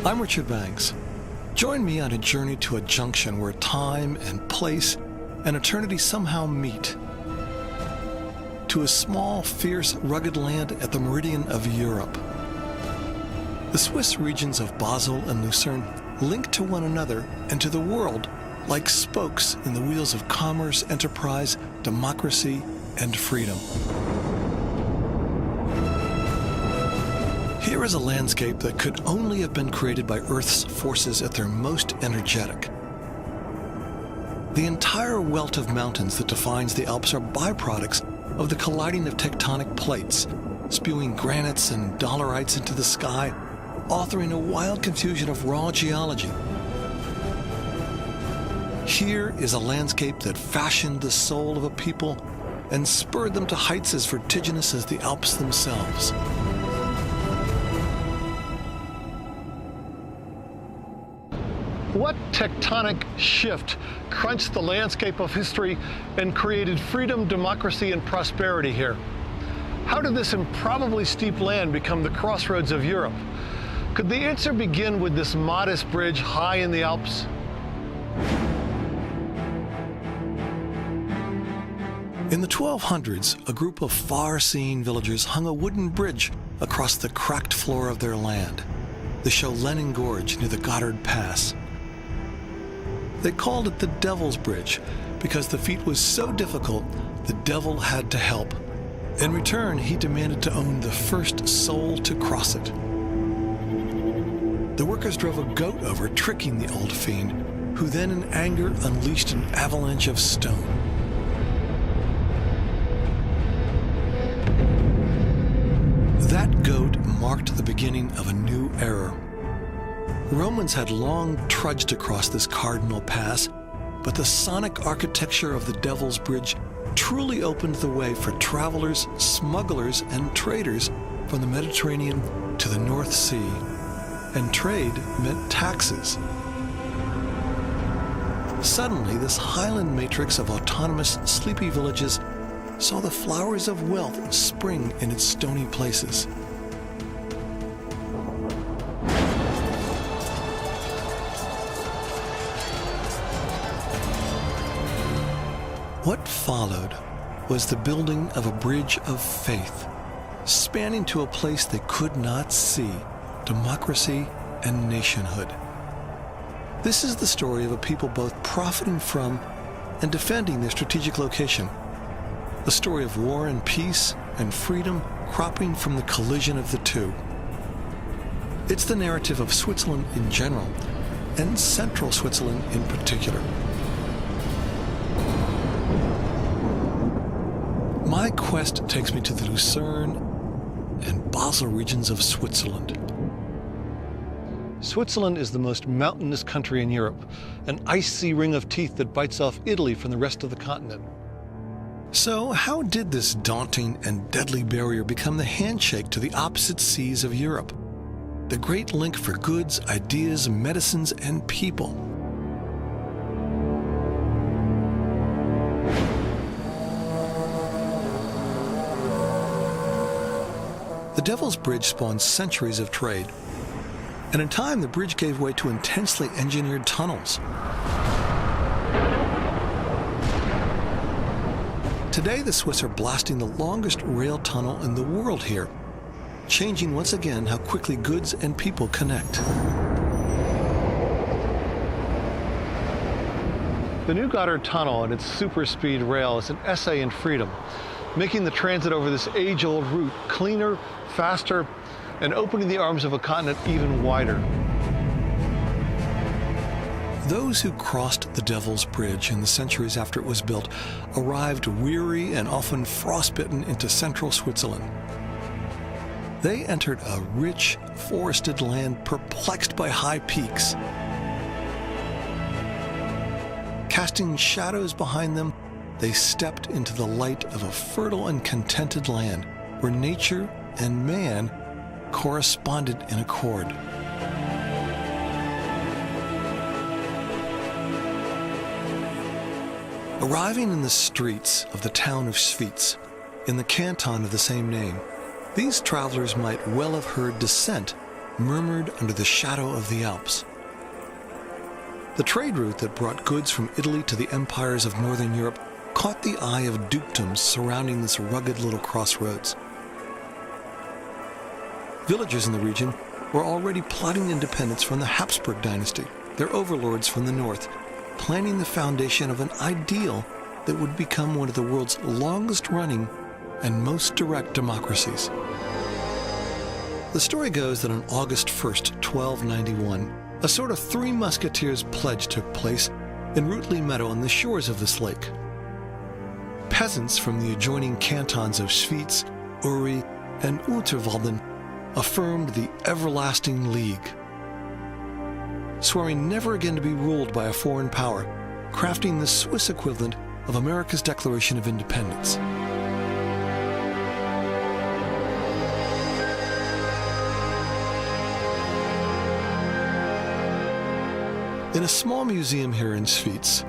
I'm Richard Banks. Join me on a journey to a junction where time and place and eternity somehow meet. To a small, fierce, rugged land at the meridian of Europe. The Swiss regions of Basel and Lucerne link to one another and to the world like spokes in the wheels of commerce, enterprise, democracy, and freedom. Here is a landscape that could only have been created by Earth's forces at their most energetic. The entire welt of mountains that defines the Alps are byproducts of the colliding of tectonic plates, spewing granites and dolerites into the sky, authoring a wild confusion of raw geology. Here is a landscape that fashioned the soul of a people and spurred them to heights as vertiginous as the Alps themselves. What tectonic shift crunched the landscape of history and created freedom, democracy, and prosperity here? How did this improbably steep land become the crossroads of Europe? Could the answer begin with this modest bridge high in the Alps? In the 1200s, a group of far-seeing villagers hung a wooden bridge across the cracked floor of their land, the Schoellenen Gorge near the Gotthard Pass. They called it the Devil's Bridge because the feat was so difficult, the devil had to help. In return, he demanded to own the first soul to cross it. The workers drove a goat over, tricking the old fiend, who then in anger unleashed an avalanche of stone. That goat marked the beginning of a new era. Romans had long trudged across this cardinal pass, but the sonic architecture of the Devil's Bridge truly opened the way for travelers, smugglers, and traders from the Mediterranean to the North Sea. And trade meant taxes. Suddenly, this highland matrix of autonomous, sleepy villages saw the flowers of wealth spring in its stony places. What followed was the building of a bridge of faith, spanning to a place they could not see, democracy and nationhood. This is the story of a people both profiting from and defending their strategic location. A story of war and peace and freedom cropping from the collision of the two. It's the narrative of Switzerland in general, and central Switzerland in particular. My quest takes me to the Lucerne and Basel regions of Switzerland. Switzerland is the most mountainous country in Europe, an icy ring of teeth that bites off Italy from the rest of the continent. So how did this daunting and deadly barrier become the handshake to the opposite seas of Europe? The great link for goods, ideas, medicines, and people. The Devil's Bridge spawned centuries of trade, and in time the bridge gave way to intensely engineered tunnels. Today the Swiss are blasting the longest rail tunnel in the world here, changing once again how quickly goods and people connect. The new Gotthard Tunnel and its super-speed rail is an essay in freedom, making the transit over this age-old route cleaner, faster, and opening the arms of a continent even wider. Those who crossed the Devil's Bridge in the centuries after it was built arrived weary and often frostbitten into central Switzerland. They entered a rich, forested land perplexed by high peaks. Casting shadows behind them, they stepped into the light of a fertile and contented land where nature and man corresponded in accord. Arriving in the streets of the town of Schwyz, in the canton of the same name, these travelers might well have heard dissent murmured under the shadow of the Alps. The trade route that brought goods from Italy to the empires of northern Europe caught the eye of dukedoms surrounding this rugged little crossroads. Villagers in the region were already plotting independence from the Habsburg dynasty, their overlords from the north, planning the foundation of an ideal that would become one of the world's longest-running and most direct democracies. The story goes that on August 1st, 1291, a sort of Three Musketeers pledge took place in Rutli Meadow on the shores of this lake. Peasants from the adjoining cantons of Schwyz, Uri, and Unterwalden affirmed the everlasting league, swearing never again to be ruled by a foreign power, crafting the Swiss equivalent of America's Declaration of Independence. In a small museum here in Schwyz,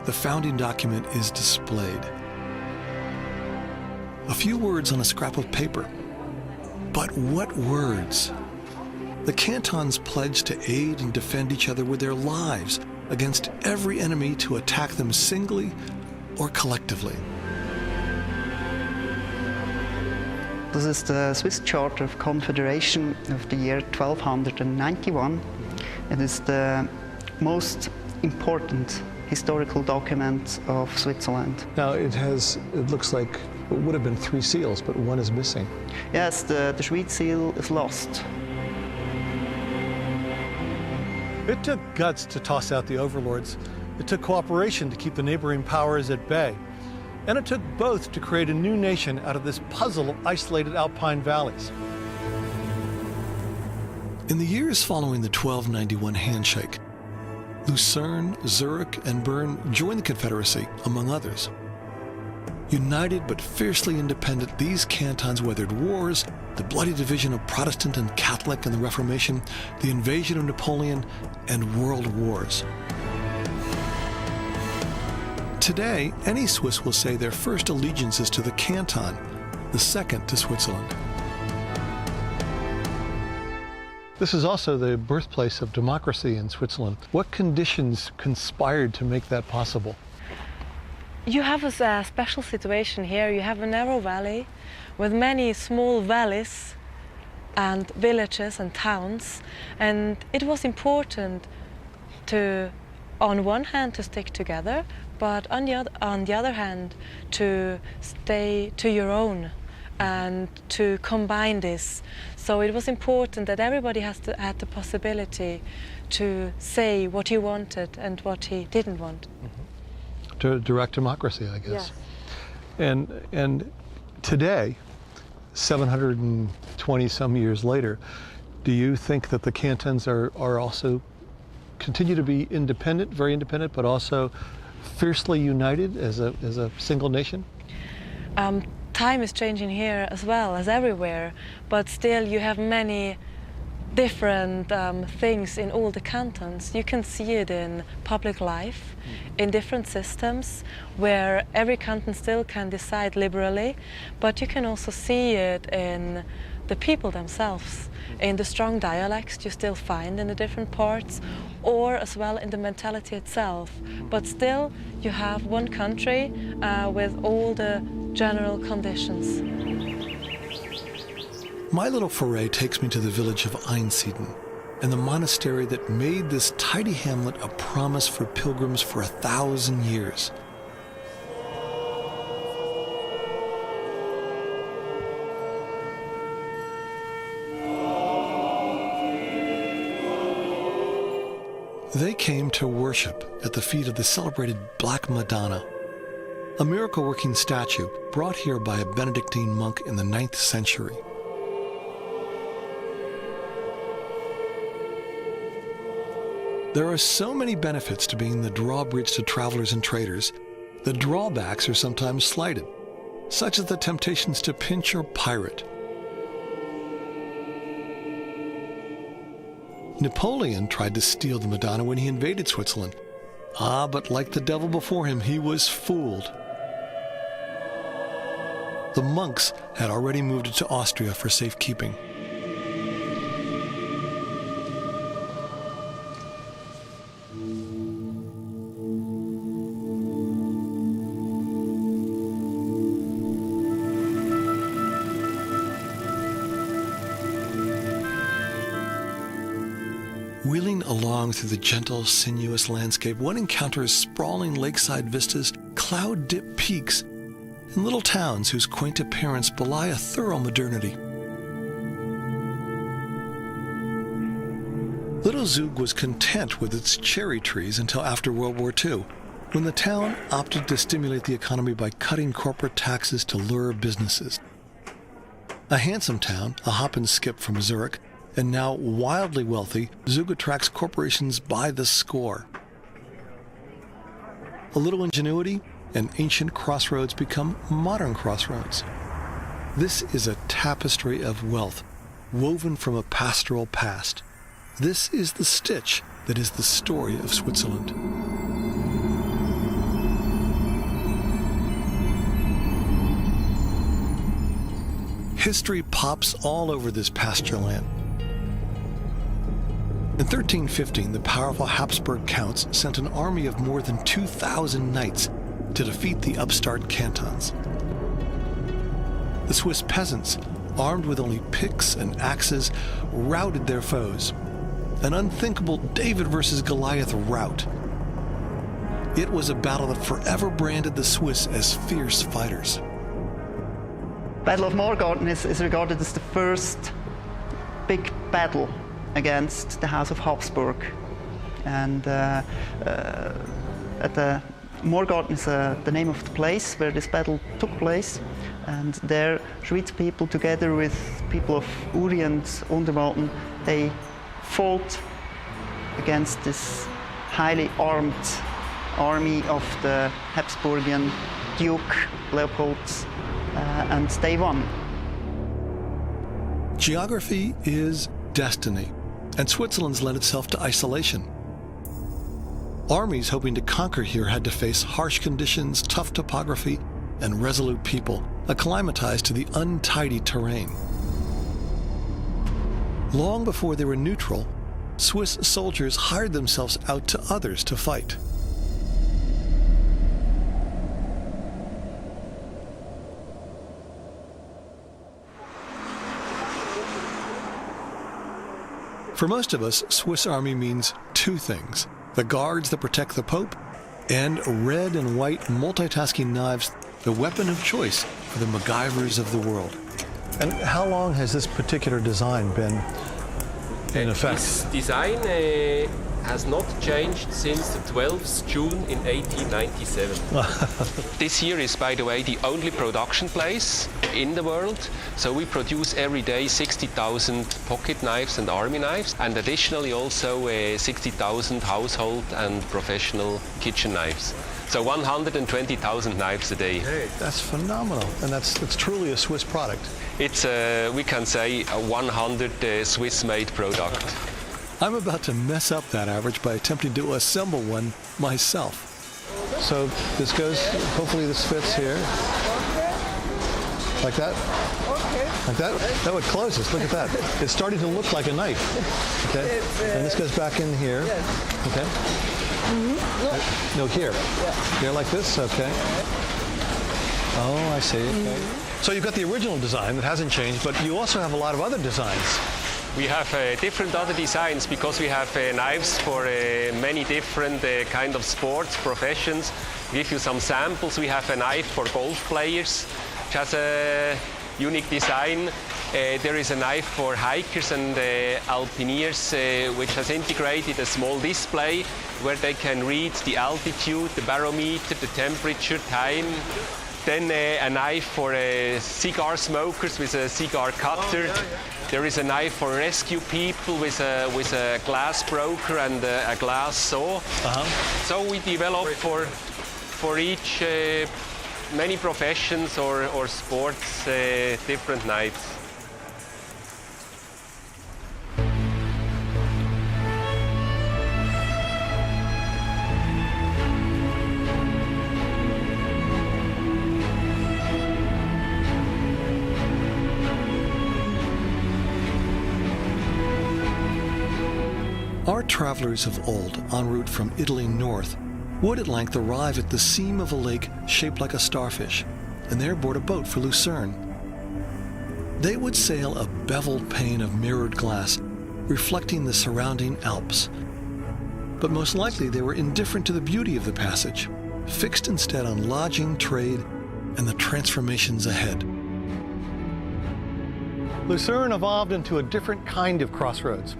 the founding document is displayed. A few words on a scrap of paper. But what words? The cantons pledged to aid and defend each other with their lives against every enemy to attack them singly or collectively. This is the Swiss Charter of Confederation of the year 1291. It is the most important historical document of Switzerland. Now it looks like it would have been 3 seals, but one is missing. Yes, the Schwyz seal is lost. It took guts to toss out the overlords. It took cooperation to keep the neighboring powers at bay. And it took both to create a new nation out of this puzzle of isolated alpine valleys. In the years following the 1291 handshake, Lucerne, Zurich, and Bern joined the Confederacy, among others. United but fiercely independent, these cantons weathered wars, the bloody division of Protestant and Catholic in the Reformation, the invasion of Napoleon, and world wars. Today, any Swiss will say their first allegiance is to the canton, the second to Switzerland. This is also the birthplace of democracy in Switzerland. What conditions conspired to make that possible? You have a special situation here. You have a narrow valley with many small valleys and villages and towns. And it was important to, on one hand, to stick together, but on the other hand, to stay to your own and to combine this. So it was important that everybody had the possibility to say what he wanted and what he didn't want. Mm-hmm. To direct democracy, I guess. Yes. And today, 720 some years later, do you think that the cantons are also continue to be independent, very independent, but also fiercely united as a single nation? Time is changing here as well as everywhere, but still you have many different things in all the cantons. You can see it in public life, in different systems, where every canton still can decide liberally, but you can also see it in the people themselves, in the strong dialects you still find in the different parts, or as well in the mentality itself. But still, you have one country with all the general conditions. My little foray takes me to the village of Einsiedeln and the monastery that made this tidy hamlet a promise for pilgrims for 1,000 years. They came to worship at the feet of the celebrated Black Madonna, a miracle-working statue brought here by a Benedictine monk in the 9th century. There are so many benefits to being the drawbridge to travelers and traders. The drawbacks are sometimes slighted, such as the temptations to pinch or pirate. Napoleon tried to steal the Madonna when he invaded Switzerland. But like the devil before him, he was fooled. The monks had already moved it to Austria for safekeeping. Wheeling along through the gentle, sinuous landscape, one encounters sprawling lakeside vistas, cloud-dipped peaks, and little towns whose quaint appearance belie a thorough modernity. Little Zug was content with its cherry trees until after World War II, when the town opted to stimulate the economy by cutting corporate taxes to lure businesses. A handsome town, a hop and skip from Zurich, and now wildly wealthy, Zug attracts corporations by the score. A little ingenuity, and ancient crossroads become modern crossroads. This is a tapestry of wealth, woven from a pastoral past. This is the stitch that is the story of Switzerland. History pops all over this pasture land. In 1315, the powerful Habsburg counts sent an army of more than 2,000 knights to defeat the upstart cantons. The Swiss peasants, armed with only picks and axes, routed their foes. An unthinkable David versus Goliath rout. It was a battle that forever branded the Swiss as fierce fighters. Battle of Morgarten is regarded as the first big battle against the House of Habsburg. And at the Morgarten is the name of the place where this battle took place. And there, Schwyz people, together with people of Uri and Unterwalden, they fought against this highly armed army of the Habsburgian Duke Leopold, and they won. Geography is destiny, and Switzerland's led itself to isolation. Armies hoping to conquer here had to face harsh conditions, tough topography, and resolute people, acclimatized to the untidy terrain. Long before they were neutral, Swiss soldiers hired themselves out to others to fight. For most of us, Swiss Army means two things: the guards that protect the Pope, and red and white multitasking knives, the weapon of choice for the MacGyvers of the world. And how long has this particular design been in effect? This design has not changed since the 12th June in 1897. This here is, by the way, the only production place in the world. So we produce every day 60,000 pocket knives and army knives, and additionally also 60,000 household and professional kitchen knives. So 120,000 knives a day. Hey, that's phenomenal, and it's truly a Swiss product. It's, we can say, a 100 Swiss-made product. I'm about to mess up that average by attempting to assemble one myself. So this goes, hopefully this fits here. Like that? Like that? That would close this, look at that. It's starting to look like a knife. Okay, and this goes back in here. Okay. No, here. Here like this, okay. Oh, I see, okay. So you've got the original design that hasn't changed, but you also have a lot of other designs. We have different other designs because we have knives for many different kind of sports, professions. We give you some samples. We have a knife for golf players, which has a unique design. There is a knife for hikers and alpineers, which has integrated a small display where they can read the altitude, the barometer, the temperature, time. Then a knife for cigar smokers with a cigar cutter. There is a knife for rescue people with a glass broker and a glass saw. So we develop for each many professions or sports different knives. Our travelers of old, en route from Italy north, would at length arrive at the seam of a lake shaped like a starfish, and there board a boat for Lucerne. They would sail a beveled pane of mirrored glass, reflecting the surrounding Alps. But most likely they were indifferent to the beauty of the passage, fixed instead on lodging, trade, and the transformations ahead. Lucerne evolved into a different kind of crossroads.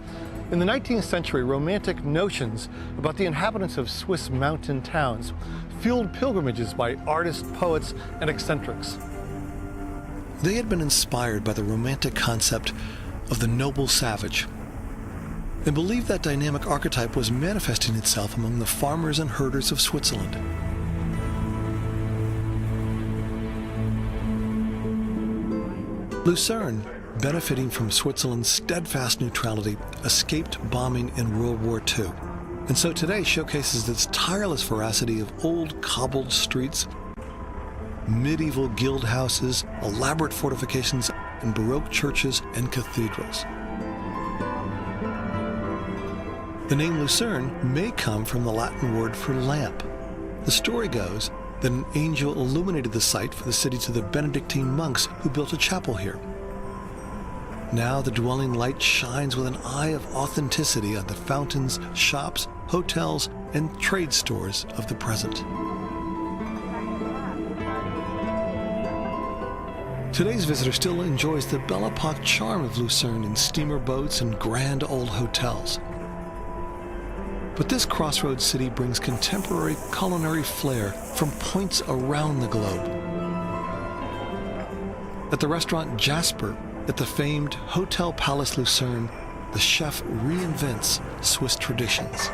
In the 19th century, romantic notions about the inhabitants of Swiss mountain towns fueled pilgrimages by artists, poets, and eccentrics. They had been inspired by the romantic concept of the noble savage, and believed that dynamic archetype was manifesting itself among the farmers and herders of Switzerland. Lucerne, benefiting from Switzerland's steadfast neutrality, escaped bombing in World War II, and so today showcases its tireless veracity of old cobbled streets, medieval guild houses, elaborate fortifications, and Baroque churches and cathedrals. The name Lucerne may come from the Latin word for lamp. The story goes that an angel illuminated the site for the city to the Benedictine monks who built a chapel here. Now the dwelling light shines with an eye of authenticity on the fountains, shops, hotels, and trade stores of the present. Today's visitor still enjoys the Belle Epoque charm of Lucerne in steamer boats and grand old hotels. But this crossroads city brings contemporary culinary flair from points around the globe. At the restaurant Jasper, at the famed Hotel Palace Lucerne, the chef reinvents Swiss traditions.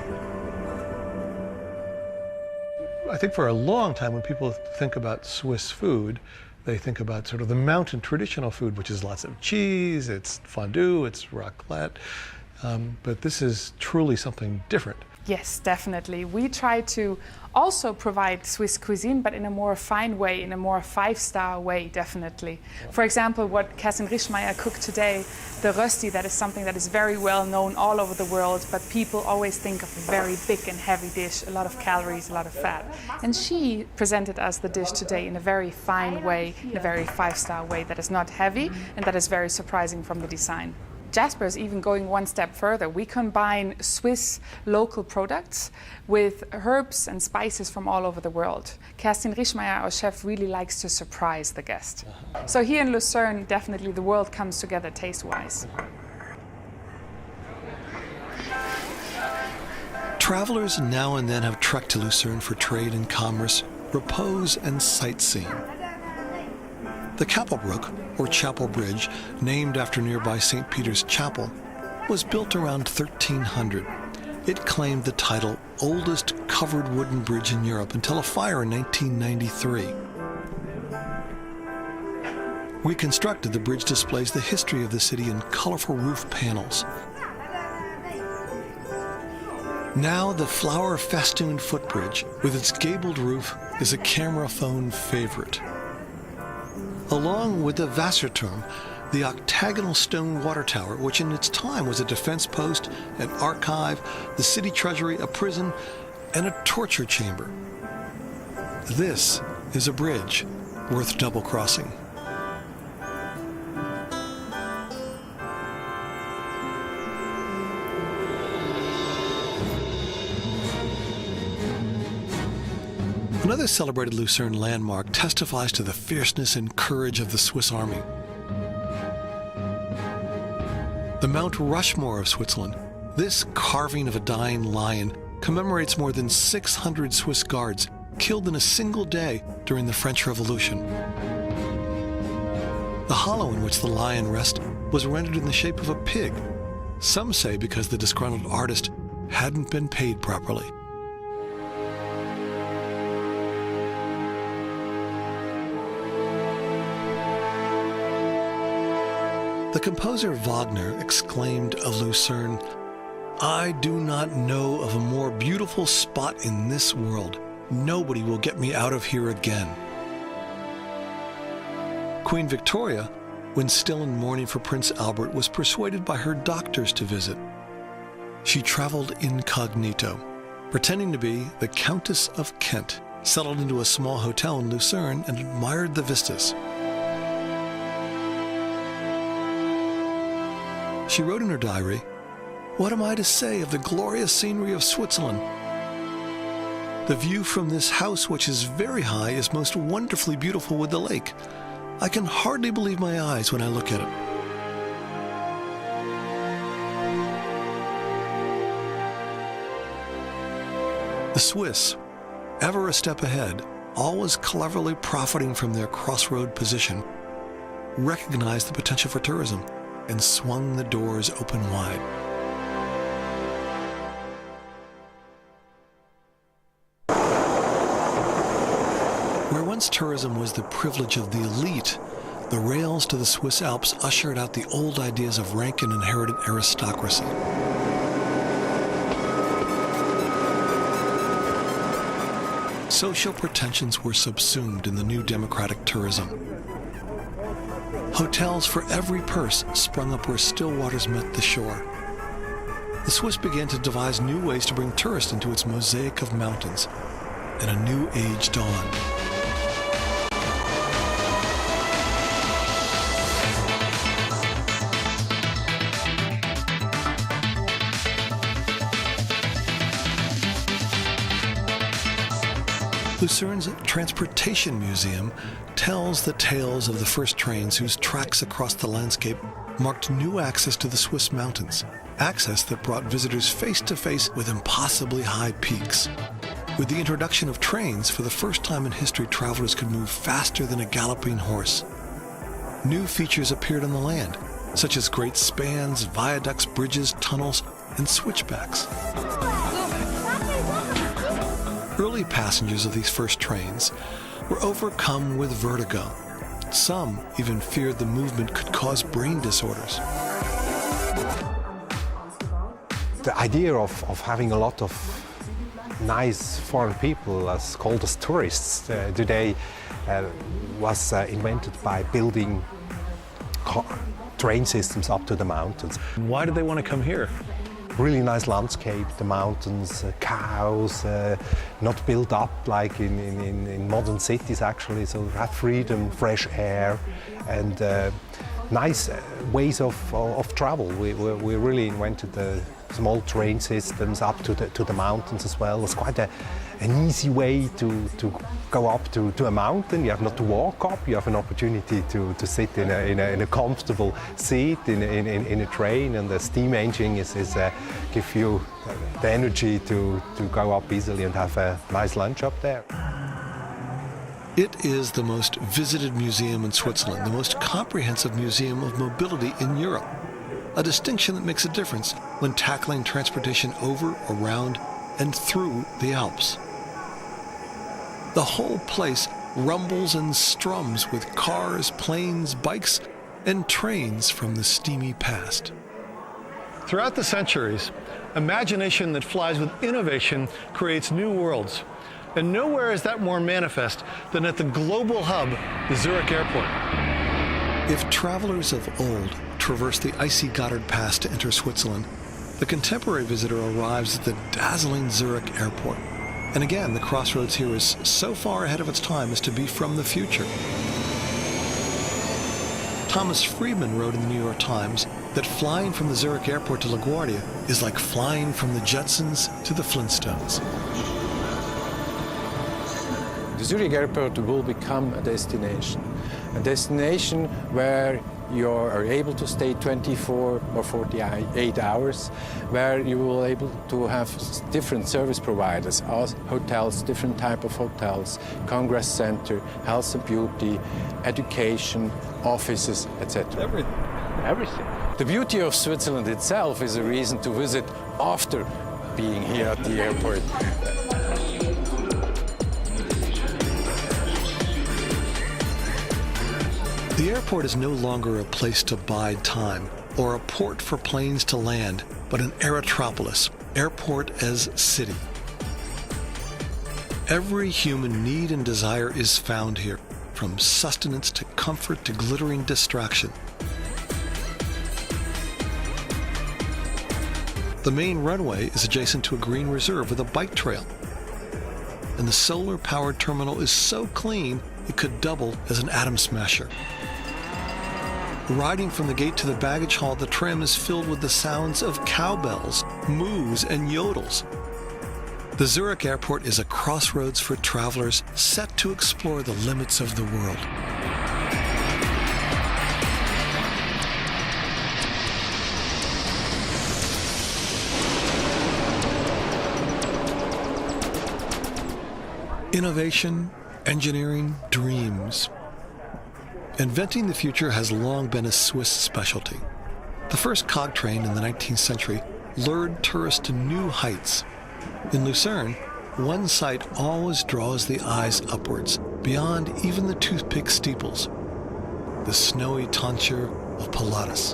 I think for a long time when people think about Swiss food, they think about sort of the mountain traditional food, which is lots of cheese, it's fondue, it's raclette, but this is truly something different. Yes, definitely. We try to also provide Swiss cuisine, but in a more fine way, in a more five-star way, definitely. For example, what Kerstin Rischmeier cooked today, the rösti, that is something that is very well known all over the world, but people always think of a very big and heavy dish, a lot of calories, a lot of fat. And she presented us the dish today in a very fine way, in a very five-star way that is not heavy and that is very surprising from the design. Jasper is even going one step further. We combine Swiss local products with herbs and spices from all over the world. Kerstin Rischmeier, our chef, really likes to surprise the guest. So here in Lucerne, definitely the world comes together taste-wise. Travelers now and then have trekked to Lucerne for trade and commerce, repose, and sightseeing. The Kapelbrook, or Chapel Bridge, named after nearby St. Peter's Chapel, was built around 1300. It claimed the title oldest covered wooden bridge in Europe until a fire in 1993. Reconstructed, the bridge displays the history of the city in colorful roof panels. Now the flower-festooned footbridge with its gabled roof is a camera phone favorite. Along with the Wasserturm, the octagonal stone water tower, which in its time was a defense post, an archive, the city treasury, a prison, and a torture chamber. This is a bridge worth double-crossing. Another celebrated Lucerne landmark testifies to the fierceness and courage of the Swiss army. The Mount Rushmore of Switzerland, this carving of a dying lion, commemorates more than 600 Swiss guards killed in a single day during the French Revolution. The hollow in which the lion rests was rendered in the shape of a pig, some say because the disgruntled artist hadn't been paid properly. The composer Wagner exclaimed of Lucerne, "I do not know of a more beautiful spot in this world. Nobody will get me out of here again." Queen Victoria, when still in mourning for Prince Albert, was persuaded by her doctors to visit. She traveled incognito, pretending to be the Countess of Kent, settled into a small hotel in Lucerne and admired the vistas. She wrote in her diary, What am I to say of the glorious scenery of Switzerland? The view from this house, which is very high, is most wonderfully beautiful with the lake. I can hardly believe my eyes when I look at it. The Swiss, ever a step ahead, always cleverly profiting from their crossroad position, recognized the potential for tourism and swung the doors open wide. Where once tourism was the privilege of the elite, the rails to the Swiss Alps ushered out the old ideas of rank and inherited aristocracy. Social pretensions were subsumed in the new democratic tourism. Hotels for every purse sprung up where still waters met the shore. The Swiss began to devise new ways to bring tourists into its mosaic of mountains, and a new age dawned. Lucern's Transportation Museum tells the tales of the first trains whose tracks across the landscape marked new access to the Swiss mountains, access that brought visitors face to face with impossibly high peaks. With the introduction of trains, for the first time in history, travelers could move faster than a galloping horse. New features appeared on the land, such as great spans, viaducts, bridges, tunnels, and switchbacks. Early passengers of these first trains were overcome with vertigo. Some even feared the movement could cause brain disorders. The idea of having a lot of nice foreign people, as called as tourists, today was invented by building train systems up to the mountains. Why did they want to come here? Really nice landscape, the mountains, cows, not built up like in modern cities actually, so have freedom, fresh air, and nice ways of travel. We really invented the small train systems up to the mountains as well. It's quite an easy way to go up to a mountain. You have not to walk up, you have an opportunity to sit in a comfortable seat in a train, and the steam engine is give you the energy to go up easily and have a nice lunch up there. It is the most visited museum in Switzerland, the most comprehensive museum of mobility in Europe, a distinction that makes a difference when tackling transportation over, around, and through the Alps. The whole place rumbles and strums with cars, planes, bikes, and trains from the steamy past. Throughout the centuries, imagination that flies with innovation creates new worlds. And nowhere is that more manifest than at the global hub, the Zurich Airport. If travelers of old traversed the icy Gotthard Pass to enter Switzerland, the contemporary visitor arrives at the dazzling Zurich Airport. And again, the crossroads here is so far ahead of its time as to be from the future. Thomas Friedman wrote in the New York Times that flying from the Zurich Airport to LaGuardia is like flying from the Jetsons to the Flintstones. The Zurich Airport will become a destination where you are able to stay 24 or 48 hours, where you will be able to have different service providers, hotels, different type of hotels, congress center, health and beauty, education, offices, etc. Everything. The beauty of Switzerland itself is a reason to visit after being here at the airport. The airport is no longer a place to bide time or a port for planes to land, but an aerotropolis, airport as city. Every human need and desire is found here, from sustenance to comfort to glittering distraction. The main runway is adjacent to a green reserve with a bike trail. And the solar-powered terminal is so clean, it could double as an atom smasher. Riding from the gate to the baggage hall, the tram is filled with the sounds of cowbells, moos, and yodels. The Zurich airport is a crossroads for travelers set to explore the limits of the world. Innovation, engineering, dreams. Inventing the future has long been a Swiss specialty. The first cog train in the 19th century lured tourists to new heights. In Lucerne, one sight always draws the eyes upwards, beyond even the toothpick steeples: the snowy tonsure of Pilatus.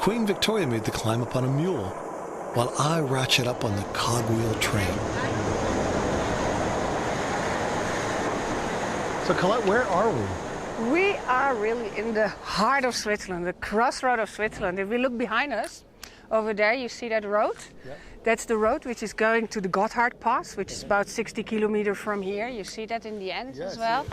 Queen Victoria made the climb up on a mule, while I ratchet up on the cogwheel train. So Colette, where are we? We are really in the heart of Switzerland, the crossroad of Switzerland. If we look behind us, over there you see that road. Yep. That's the road which is going to the Gotthard Pass, which is about 60 kilometers from here. You see that in the end as well.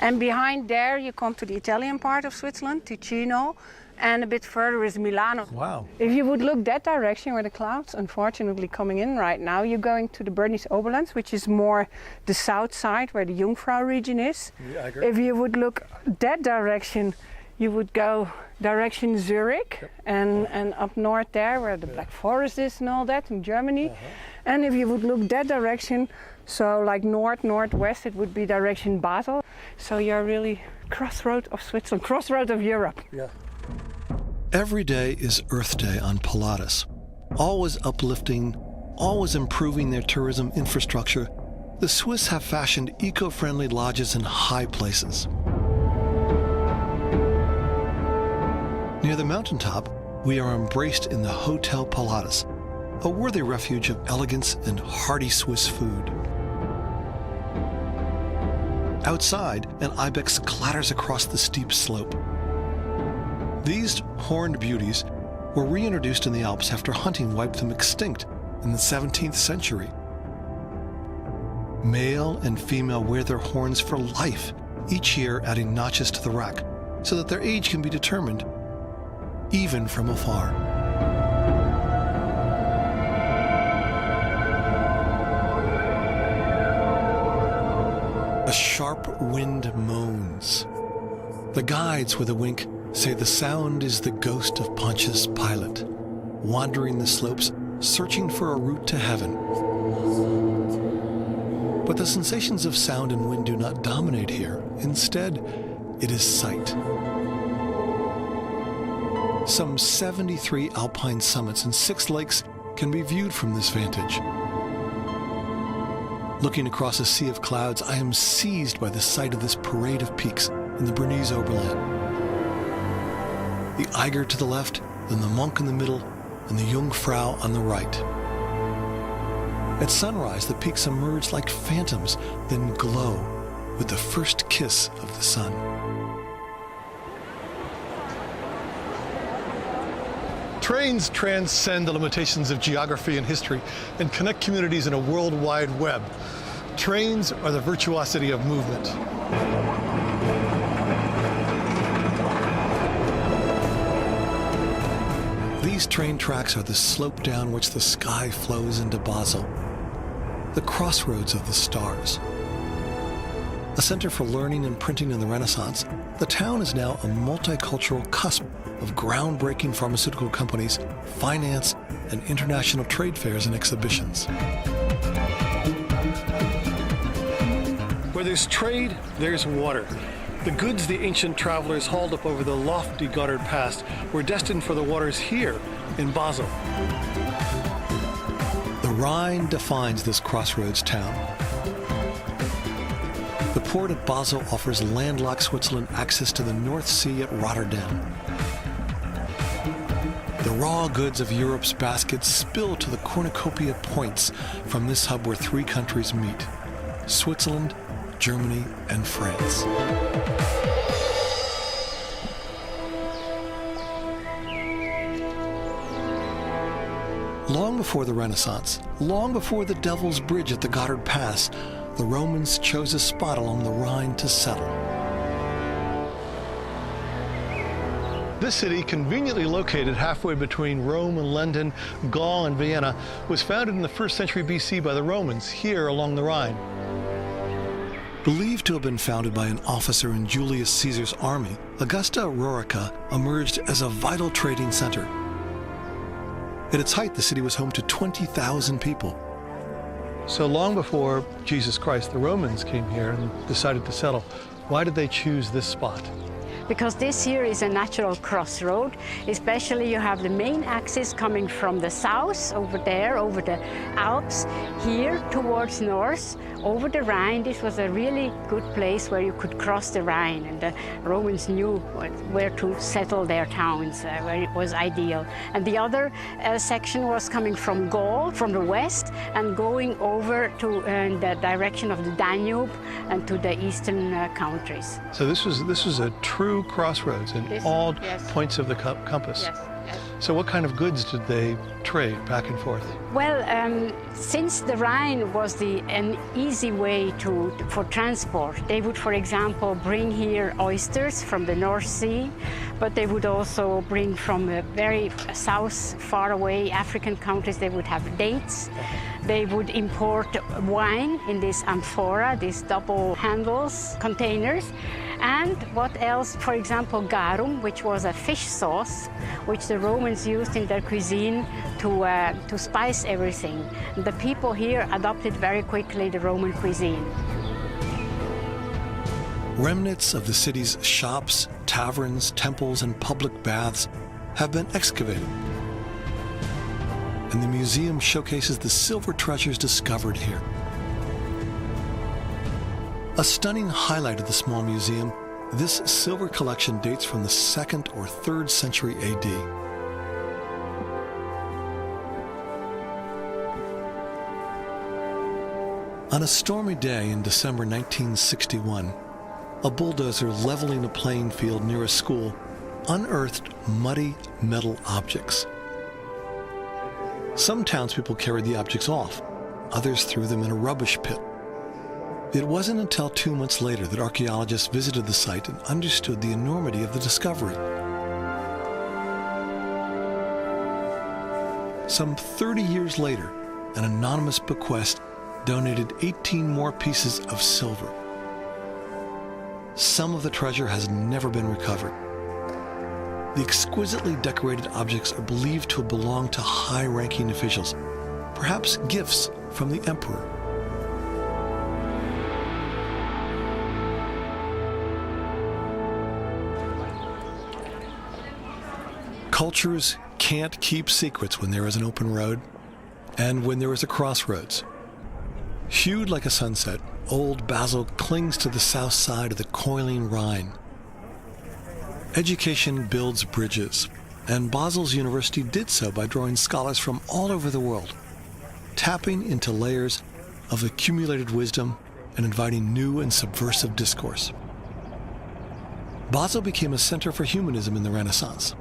And behind there you come to the Italian part of Switzerland, Ticino, and a bit further is Milano. Wow. If you would look that direction where the clouds unfortunately coming in right now, you're going to the Bernese Oberland, which is more the south side where the Jungfrau region is. If you would look that direction, you would go direction Zurich. Yep. and up north there where the Black Forest is and all that in Germany. And if you would look that direction, so like northwest, it would be direction Basel. So you're really crossroad of Switzerland, crossroad of Europe. Yeah. Every day is Earth Day on Pilatus. Always uplifting, always improving their tourism infrastructure, the Swiss have fashioned eco-friendly lodges in high places. Near the mountaintop, we are embraced in the Hotel Pilatus, a worthy refuge of elegance and hearty Swiss food. Outside, an ibex clatters across the steep slope. These horned beauties were reintroduced in the Alps after hunting wiped them extinct in the 17th century. Male and female wear their horns for life, each year adding notches to the rack, so that their age can be determined, even from afar. A sharp wind moans. The guides, with a wink, say the sound is the ghost of Pontius Pilate, wandering the slopes, searching for a route to heaven. But the sensations of sound and wind do not dominate here. Instead, it is sight. Some 73 alpine summits and 6 lakes can be viewed from this vantage. Looking across a sea of clouds, I am seized by the sight of this parade of peaks in the Bernese Oberland. The Eiger to the left, then the Monk in the middle, and the Jungfrau on the right. At sunrise, the peaks emerge like phantoms, then glow with the first kiss of the sun. Trains transcend the limitations of geography and history and connect communities in a worldwide web. Trains are the virtuosity of movement. These train tracks are the slope down which the sky flows into Basel, the crossroads of the stars. A center for learning and printing in the Renaissance, the town is now a multicultural cusp of groundbreaking pharmaceutical companies, finance, and international trade fairs and exhibitions. Where there's trade, there's water. The goods the ancient travelers hauled up over the lofty Gotthard Pass were destined for the waters here in Basel. The Rhine defines this crossroads town. The port at Basel offers landlocked Switzerland access to the North Sea at Rotterdam. The raw goods of Europe's baskets spill to the cornucopia points from this hub where 3 countries meet: Switzerland, Germany, and France. Long before the Renaissance, long before the Devil's Bridge at the Gotthard Pass, the Romans chose a spot along the Rhine to settle. This city, conveniently located halfway between Rome and London, Gaul and Vienna, was founded in the 1st century BC by the Romans here along the Rhine. Believed to have been founded by an officer in Julius Caesar's army, Augusta Raurica emerged as a vital trading center. At its height, the city was home to 20,000 people. So long before Jesus Christ, the Romans came here and decided to settle. Why did they choose this spot? Because this here is a natural crossroad. Especially you have the main axis coming from the south over there, over the Alps, here towards north, over the Rhine. This was a really good place where you could cross the Rhine, and the Romans knew where to settle their towns, where it was ideal. And the other section was coming from Gaul, from the west, and going over to the direction of the Danube and to the eastern countries. So this was a true crossroads in all points of the compass. Yes. So what kind of goods did they trade back and forth? Well, since the Rhine was an easy way for transport, they would, for example, bring here oysters from the North Sea, but they would also bring from very south, far away African countries. They would have dates. They would import wine in this amphora, these double handles containers. And what else? For example, garum, which was a fish sauce, which the Romans used in their cuisine to spice everything. The people here adopted very quickly the Roman cuisine. Remnants of the city's shops, taverns, temples, and public baths have been excavated. And the museum showcases the silver treasures discovered here. A stunning highlight of the small museum, this silver collection dates from the 2nd or 3rd century AD. On a stormy day in December 1961, a bulldozer leveling a playing field near a school unearthed muddy metal objects. Some townspeople carried the objects off, others threw them in a rubbish pit. It wasn't until 2 months later that archaeologists visited the site and understood the enormity of the discovery. Some 30 years later, an anonymous bequest donated 18 more pieces of silver. Some of the treasure has never been recovered. The exquisitely decorated objects are believed to have belonged to high-ranking officials, perhaps gifts from the emperor. Cultures can't keep secrets when there is an open road and when there is a crossroads. Hued like a sunset, old Basel clings to the south side of the coiling Rhine. Education builds bridges, and Basel's university did so by drawing scholars from all over the world, tapping into layers of accumulated wisdom and inviting new and subversive discourse. Basel became a center for humanism in the Renaissance,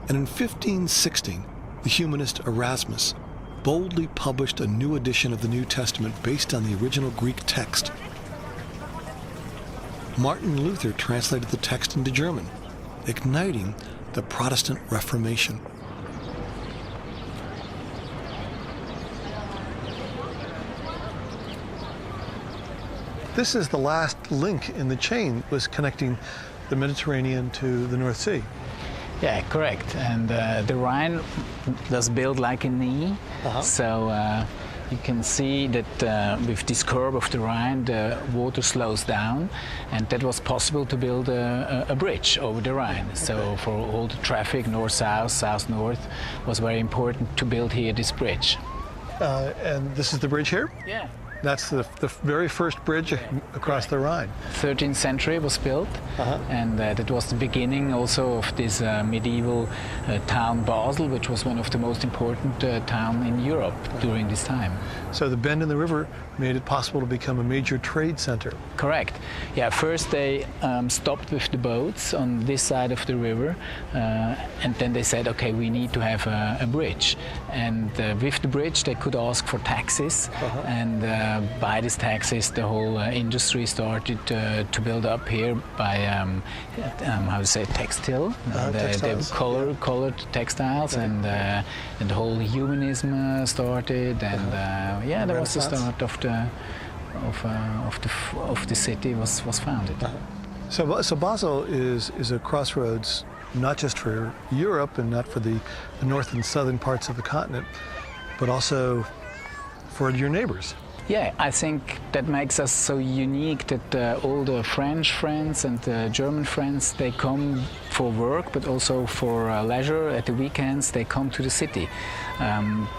and in 1516, the humanist Erasmus boldly published a new edition of the New Testament based on the original Greek text. Martin Luther translated the text into German, igniting the Protestant Reformation. This is the last link in the chain, was connecting the Mediterranean to the North Sea. Yeah, correct. And the Rhine does build like a knee. So you can see that with this curve of the Rhine, the water slows down, and that was possible to build a bridge over the Rhine. So for all the traffic, north-south, south-north, was very important to build here this bridge. And this is the bridge here? Yeah. That's the very first bridge across the Rhine. 13th century was built, and that was the beginning also of this medieval town Basel, which was one of the most important towns in Europe during this time. So the bend in the river made it possible to become a major trade center. Correct. Yeah, first they stopped with the boats on this side of the river, and then they said, okay, we need to have a bridge. And with the bridge they could ask for taxes, and by these taxis, the whole industry started to build up here by, how to say, textile. They colored textiles, and the whole humanism started, and that was the start of the city was founded. So Basel is a crossroads, not just for Europe and not for the north and southern parts of the continent, but also for your neighbors. Yeah, I think that makes us so unique that all the French friends and the German friends, they come for work, but also for leisure. At the weekends, they come to the city.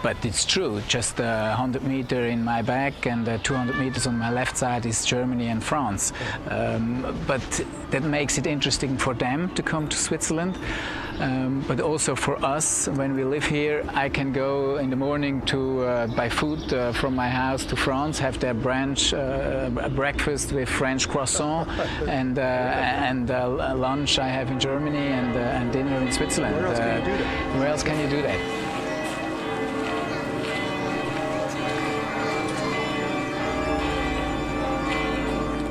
But it's true, just 100 meters in my back and 200 meters on my left side is Germany and France. But that makes it interesting for them to come to Switzerland. But also for us, when we live here, I can go in the morning to buy food from my house to France, have their breakfast with French croissant, and lunch I have in Germany, and dinner in Switzerland. Where else can you do that? Where else can you do that?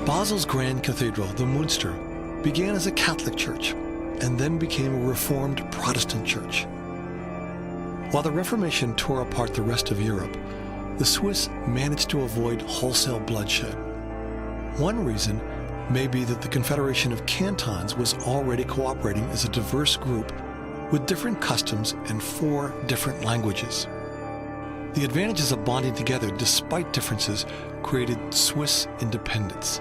Basel's Grand Cathedral, the Münster, began as a Catholic church and then became a Reformed Protestant church. While the Reformation tore apart the rest of Europe, the Swiss managed to avoid wholesale bloodshed. One reason may be that the Confederation of Cantons was already cooperating as a diverse group with different customs and 4 different languages. The advantages of bonding together despite differences created Swiss independence.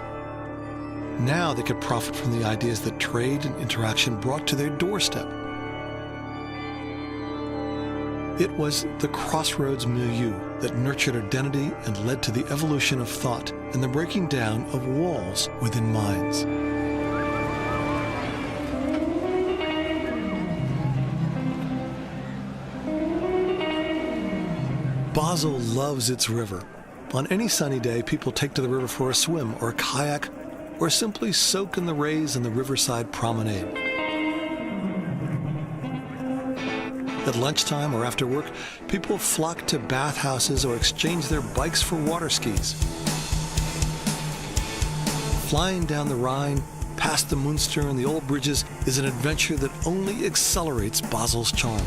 Now they could profit from the ideas that trade and interaction brought to their doorstep. It was the crossroads milieu that nurtured identity and led to the evolution of thought and the breaking down of walls within minds. Basel loves its river. On any sunny day, people take to the river for a swim or a kayak, or simply soak in the rays on the riverside promenade. At lunchtime or after work, people flock to bathhouses or exchange their bikes for water skis. Flying down the Rhine, past the Münster and the old bridges, is an adventure that only accelerates Basel's charm.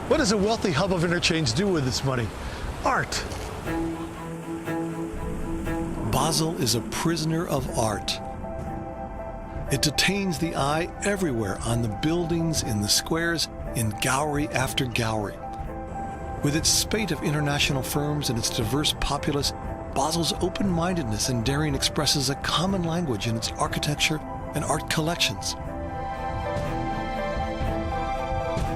What does a wealthy hub of interchange do with its money? Art. Basel is a prisoner of art. It detains the eye everywhere, on the buildings, in the squares, in gallery after gallery. With its spate of international firms and its diverse populace, Basel's open-mindedness and daring expresses a common language in its architecture and art collections.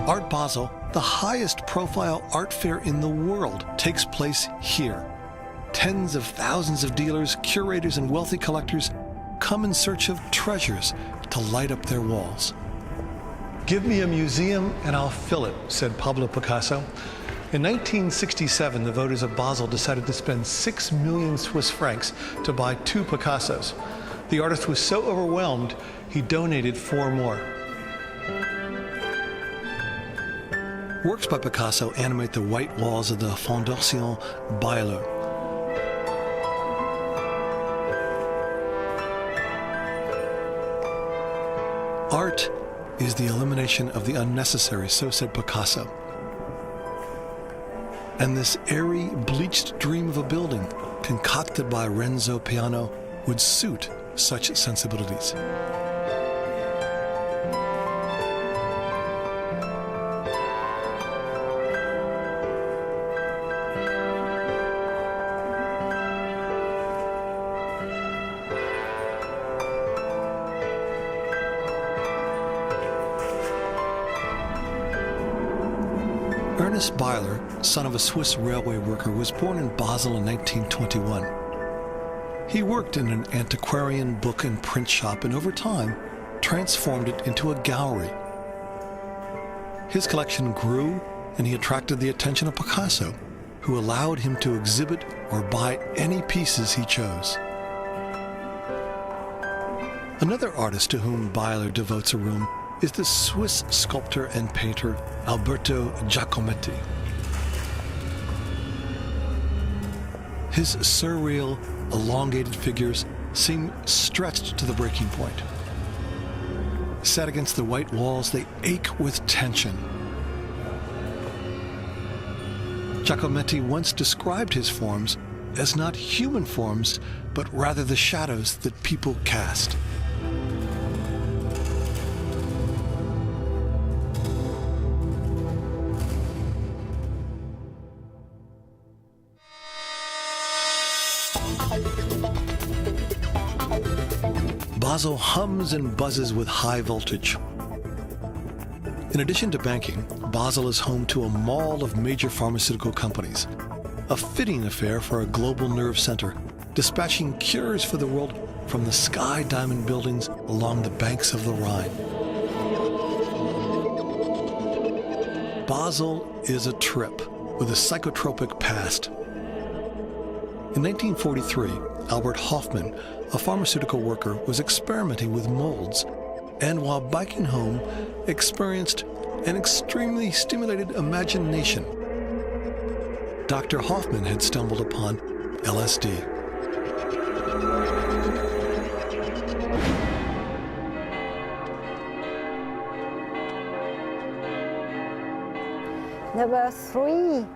Art Basel, the highest profile art fair in the world, takes place here. Tens of thousands of dealers, curators, and wealthy collectors come in search of treasures to light up their walls. Give me a museum and I'll fill it, said Pablo Picasso. In 1967, the voters of Basel decided to spend 6 million Swiss francs to buy 2 Picassos. The artist was so overwhelmed, he donated 4 more. Works by Picasso animate the white walls of the Fondation Bayeux. Art is the elimination of the unnecessary, so said Picasso. And this airy, bleached dream of a building, concocted by Renzo Piano, would suit such sensibilities. Ernest Bayeux, son of a Swiss railway worker, was born in Basel in 1921. He worked in an antiquarian book and print shop and over time transformed it into a gallery. His collection grew and he attracted the attention of Picasso, who allowed him to exhibit or buy any pieces he chose. Another artist to whom Byler devotes a room is the Swiss sculptor and painter Alberto Giacometti. His surreal, elongated figures seem stretched to the breaking point. Set against the white walls, they ache with tension. Giacometti once described his forms as not human forms, but rather the shadows that people cast. Basel hums and buzzes with high voltage. In addition to banking, Basel is home to a mall of major pharmaceutical companies, a fitting affair for a global nerve center, dispatching cures for the world from the sky diamond buildings along the banks of the Rhine. Basel is a trip with a psychotropic past. In 1943, Albert Hoffman, a pharmaceutical worker, was experimenting with molds, and while biking home, experienced an extremely stimulated imagination. Dr. Hoffman had stumbled upon LSD. There were 3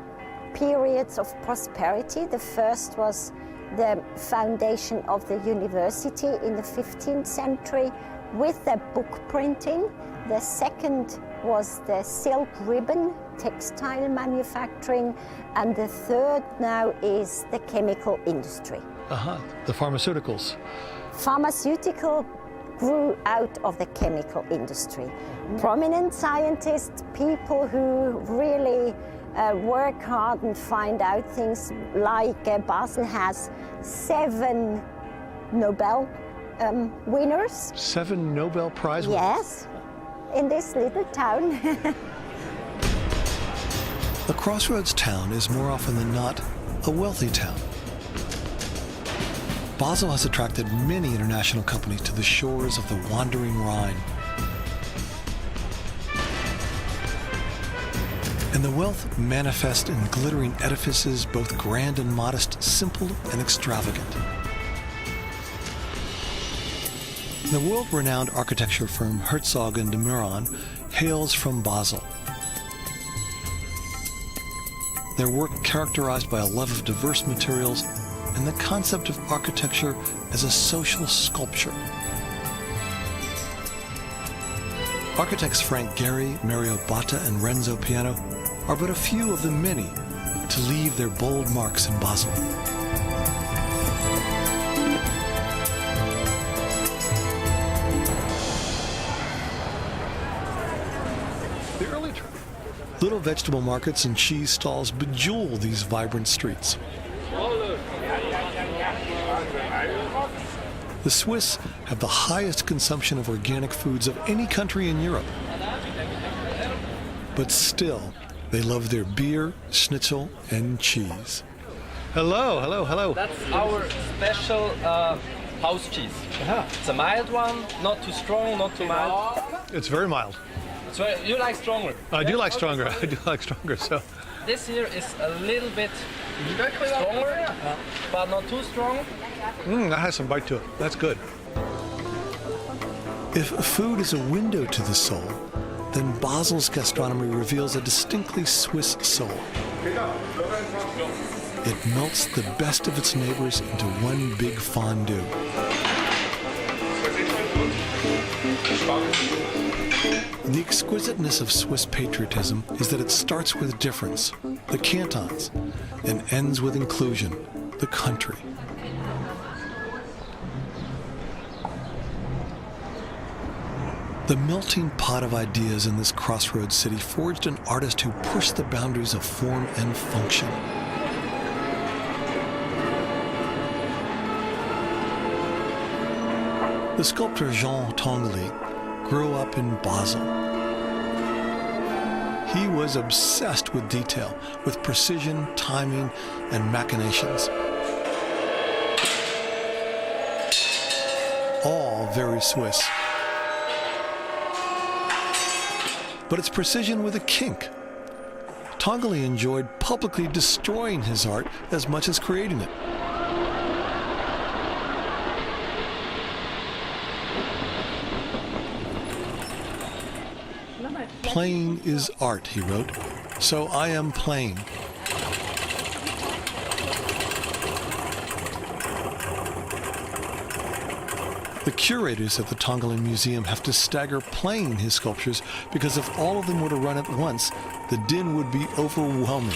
periods of prosperity. The first was the foundation of the university in the 15th century with the book printing. The second was the silk ribbon textile manufacturing, and the third now is the chemical industry. The pharmaceuticals. Pharmaceutical grew out of the chemical industry. Prominent scientists, people who really work hard and find out things, like Basel has 7 Nobel winners. 7 Nobel Prize winners? Yes, in this little town. A crossroads town is more often than not a wealthy town. Basel has attracted many international companies to the shores of the wandering Rhine. And the wealth manifests in glittering edifices, both grand and modest, simple and extravagant. The world-renowned architecture firm Herzog and de Meuron hails from Basel. Their work characterized by a love of diverse materials and the concept of architecture as a social sculpture. Architects Frank Gehry, Mario Botta, and Renzo Piano are but a few of the many to leave their bold marks in Basel. Little vegetable markets and cheese stalls bejewel these vibrant streets. The Swiss have the highest consumption of organic foods of any country in Europe. But still, they love their beer, schnitzel, and cheese. Hello, hello, hello. That's our special house cheese. It's a mild one, not too strong, not too mild. It's very mild. So you like stronger? I do like stronger. I do like stronger. So this here is a little bit stronger, but not too strong. That has some bite to it. That's good. If food is a window to the soul, then Basel's gastronomy reveals a distinctly Swiss soul. It melts the best of its neighbors into one big fondue. The exquisiteness of Swiss patriotism is that it starts with difference, the cantons, and ends with inclusion, the country. The melting pot of ideas in this crossroads city forged an artist who pushed the boundaries of form and function. The sculptor Jean Tinguely grew up in Basel. He was obsessed with detail, with precision, timing, and machinations. All very Swiss. But it's precision with a kink. Tanguy enjoyed publicly destroying his art as much as creating it. Playing is art, he wrote, so I am playing. The curators at the Tanguy Museum have to stagger playing his sculptures because if all of them were to run at once, the din would be overwhelming.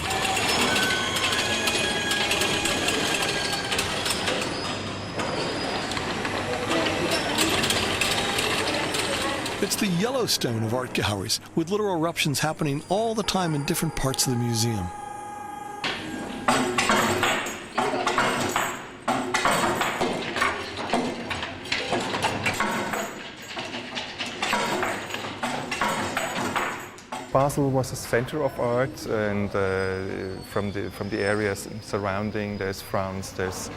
It's the Yellowstone of art galleries, with little eruptions happening all the time in different parts of the museum. Basel was a center of art, and from the areas surrounding, there's France, there's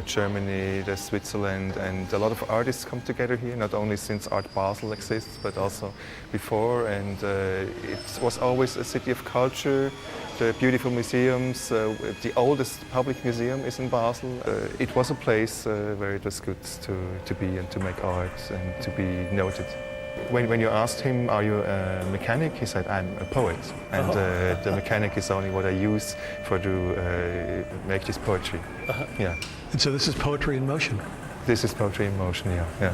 Germany, there's Switzerland, and a lot of artists come together here, not only since Art Basel exists, but also before, and it was always a city of culture. The beautiful museums, the oldest public museum is in Basel. It was a place where it was good to be and to make art and to be noted. When you asked him, are you a mechanic, he said, I'm a poet. And the mechanic is only what I use to make this poetry. Yeah. And so this is poetry in motion? This is poetry in motion, yeah.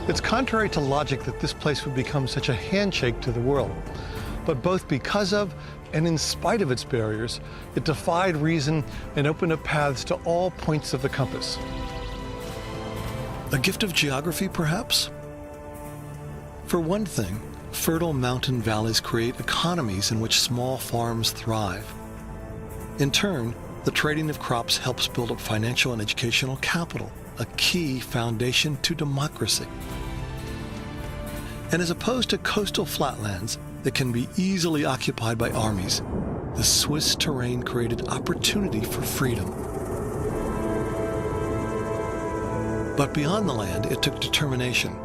It's contrary to logic that this place would become such a handshake to the world. But both because of and in spite of its barriers, it defied reason and opened up paths to all points of the compass. A gift of geography, perhaps? For one thing, fertile mountain valleys create economies in which small farms thrive. In turn, the trading of crops helps build up financial and educational capital, a key foundation to democracy. And as opposed to coastal flatlands that can be easily occupied by armies, the Swiss terrain created opportunity for freedom. But beyond the land, it took determination,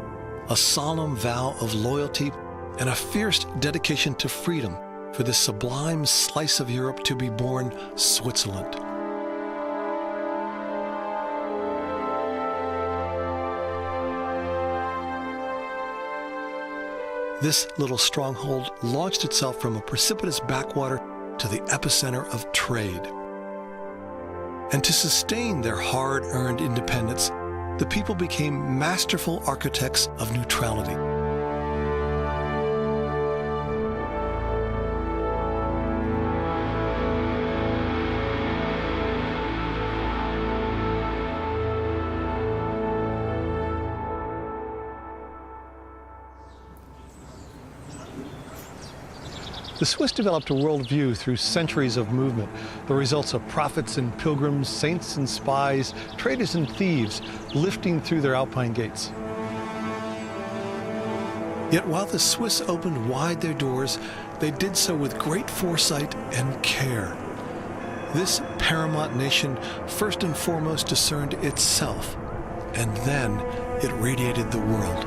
a solemn vow of loyalty, and a fierce dedication to freedom for this sublime slice of Europe to be born Switzerland. This little stronghold launched itself from a precipitous backwater to the epicenter of trade. And to sustain their hard-earned independence, the people became masterful architects of neutrality. The Swiss developed a worldview through centuries of movement, the results of prophets and pilgrims, saints and spies, traders and thieves, lifting through their Alpine gates. Yet while the Swiss opened wide their doors, they did so with great foresight and care. This paramount nation first and foremost discerned itself, and then it radiated the world.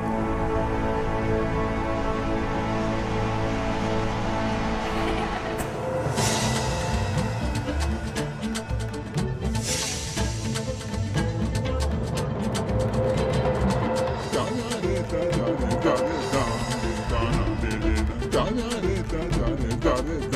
Got it.